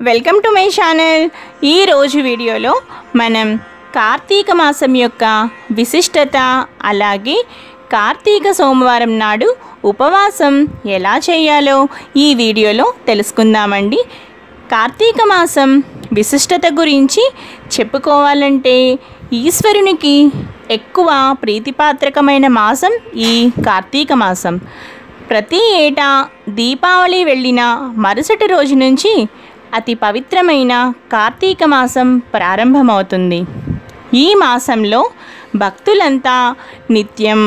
Welcome to my channel. ఈ రోజు వీడియోలో మనం కార్తీక మాసం యొక్క విశిష్టత అలాగే కార్తీక సోమవారం నాడు ఉపవాసం ఎలా చేయాలో ఈ వీడియోలో తెలుసుకుందామండి। కార్తీక మాసం విశిష్టత గురించి చెప్పుకోవాలంటే ఈశ్వరునికి ఎక్కువ ప్రీతిపాత్రకమైన మాసం ఈ కార్తీక మాసం। ప్రతి ఏటా దీపావళి వెళ్ళిన మరుసటి రోజు నుంచి అతి పవిత్రమైన కార్తీక మాసం ప్రారంభమవుతుంది। ఈ మాసంలో భక్తులంతా నిత్యం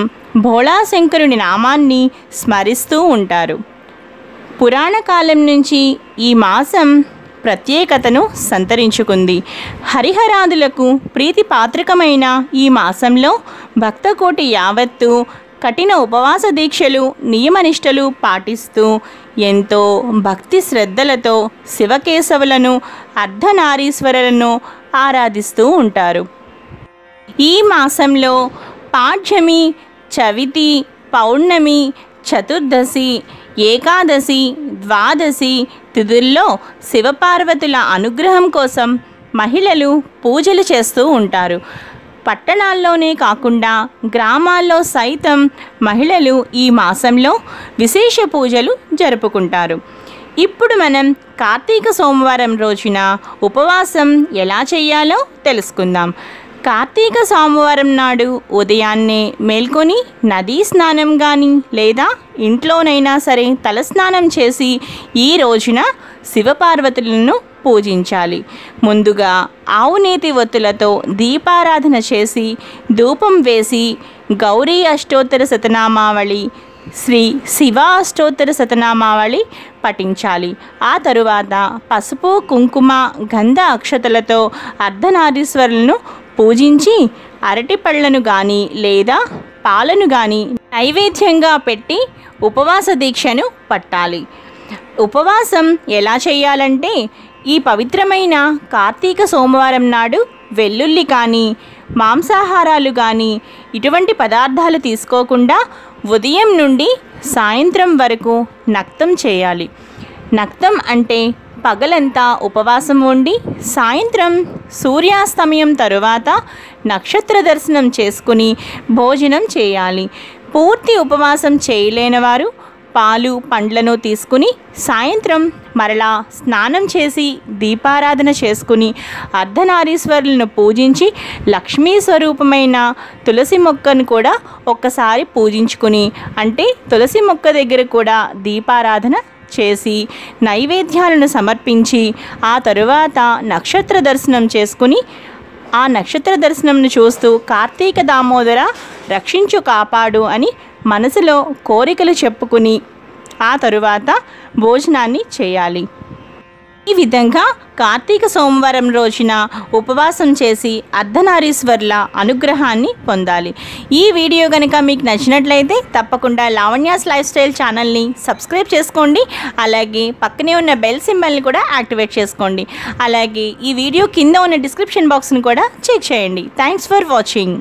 భోళాశంకరుని నామాన్ని స్మరిస్తూ ఉంటారు। పురాణ కాలం నుంచి ఈ మాసం ప్రత్యేకతను సంతరించుకుంది। హరిహరాదులకు ప్రీతిపాత్రకమైన ఈ మాసంలో భక్తకోటి యావత్తు కఠిన ఉపవాస దీక్షలు నియమనిష్టలు పాటిస్తూ ఎంతో భక్తి శ్రద్ధలతో శివకేశవులను అర్ధనారీశ్వరులను ఆరాధిస్తూ ఉంటారు। ఈ మాసంలో పాడ్యమి, చవితి, పౌర్ణమి, చతుర్దశి, ఏకాదశి, ద్వాదశి తిథుల్లో శివపార్వతుల అనుగ్రహం కోసం మహిళలు పూజలు చేస్తూ ఉంటారు। పట్టణాల్లోనే కాకుండా గ్రామాల్లో సైతం మహిళలు ఈ మాసంలో విశేష పూజలు జరుపుకుంటారు। ఇప్పుడు మనం కార్తీక సోమవారం రోజున ఉపవాసం ఎలా చేయాలో తెలుసుకుందాం। కార్తీక సోమవారం నాడు ఉదయాన్నే మేల్కొని నదీ స్నానం కానీ లేదా ఇంట్లోనైనా సరే తలస్నానం చేసి ఈ రోజున శివపార్వతులను పూజించాలి। ముందుగా ఆవునేతి ఒత్తులతో దీపారాధన చేసి ధూపం వేసి గౌరీ అష్టోత్తర శతనామావళి, శ్రీ శివ అష్టోత్తర శతనామావళి పఠించాలి। ఆ తరువాత పసుపు, కుంకుమ, గంధ అక్షతలతో అర్ధనారీశ్వరులను పూజించి అరటిపళ్ళను కానీ లేదా పాలను కానీ నైవేద్యంగా పెట్టి ఉపవాస దీక్షను పట్టాలి। ఉపవాసం ఎలా చేయాలంటే ఈ పవిత్రమైన కార్తీక సోమవారం నాడు వెల్లుల్లి కానీ మాంసాహారాలు కానీ ఇటువంటి పదార్థాలు తీసుకోకుండా ఉదయం నుండి సాయంత్రం వరకు నక్తం చేయాలి। నక్తం అంటే పగలంతా ఉపవాసం ఉండి సాయంత్రం సూర్యాస్తమయం తరువాత నక్షత్ర దర్శనం చేసుకుని భోజనం చేయాలి। పూర్తి ఉపవాసం చేయలేని వారు పాలు పండ్లను తీసుకుని సాయంత్రం మరలా స్నానం చేసి దీపారాధన చేసుకుని అర్ధనారీశ్వరులను పూజించి లక్ష్మీ స్వరూపమైన తులసి మొక్కను కూడా ఒక్కసారి పూజించుకుని అంటే తులసి మొక్క దగ్గర కూడా దీపారాధన చేసి నైవేద్యాలను సమర్పించి ఆ తరువాత నక్షత్ర దర్శనం చేసుకుని ఆ నక్షత్ర దర్శనంను చూస్తూ కార్తీక దామోదర రక్షించు కాపాడు అని మనసులో కోరికలు చెప్పుకుని ఆ తరువాత భోజనాన్ని చేయాలి। ఈ విధంగా కార్తీక సోమవారం రోజున ఉపవాసం చేసి అర్ధనారీశ్వర్ల అనుగ్రహాన్ని పొందాలి। ఈ వీడియో కనుక మీకు నచ్చినట్లయితే తప్పకుండా లావణ్యాస్ లైఫ్ స్టైల్ ఛానల్ని సబ్స్క్రైబ్ చేసుకోండి। అలాగే పక్కనే ఉన్న బెల్ సింబల్ని కూడా యాక్టివేట్ చేసుకోండి। అలాగే ఈ వీడియో కింద ఉన్న డిస్క్రిప్షన్ బాక్స్ని కూడా చెక్ చేయండి। Thanks for watching.